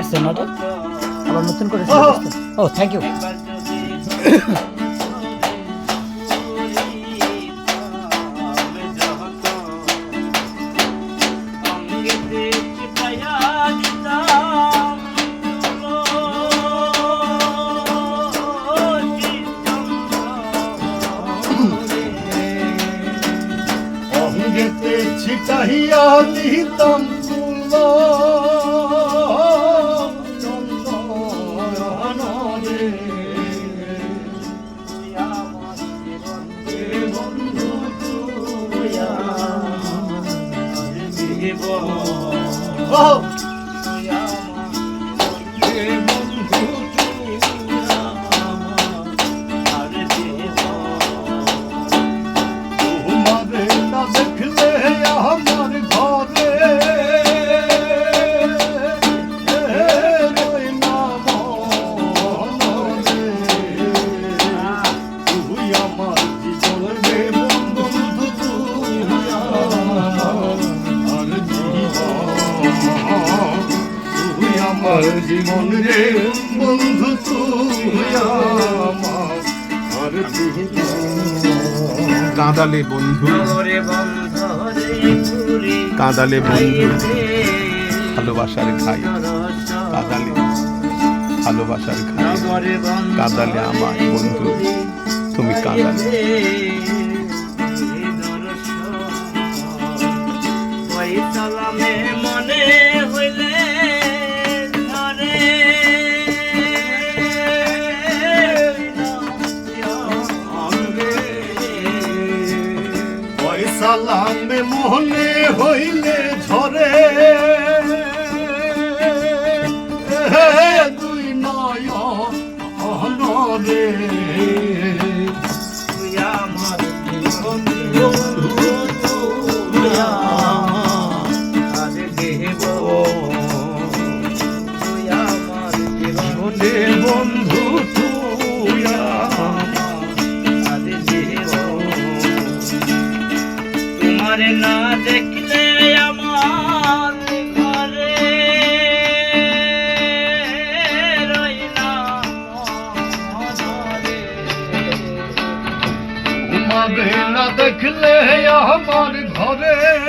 আসছে না তো আবার নতুন করে ও থ্যাংক ইউ অঙ্গেতে ছিটাইয়া দিতাম জীবন রে বন্ধু তুই আমার কাঁদালে বন্ধু কাঁদালে বন্ধু ভালোবাসার খাই কাঁদালে ভালোবাসার খাই কাঁদালে আমার বন্ধু তুমি কাঁদালে মনে হইলে সালামে মনে হইলে ঝরে দুই নয়নে তুই আমার বন্ধু তুই আমার দেব তুই আমার জীবনে বন্ধু তুই আমার দেব তোমারে না দেখলে আমার ঘরে রই না মনে তোমারে না দেখলে আমার ঘরে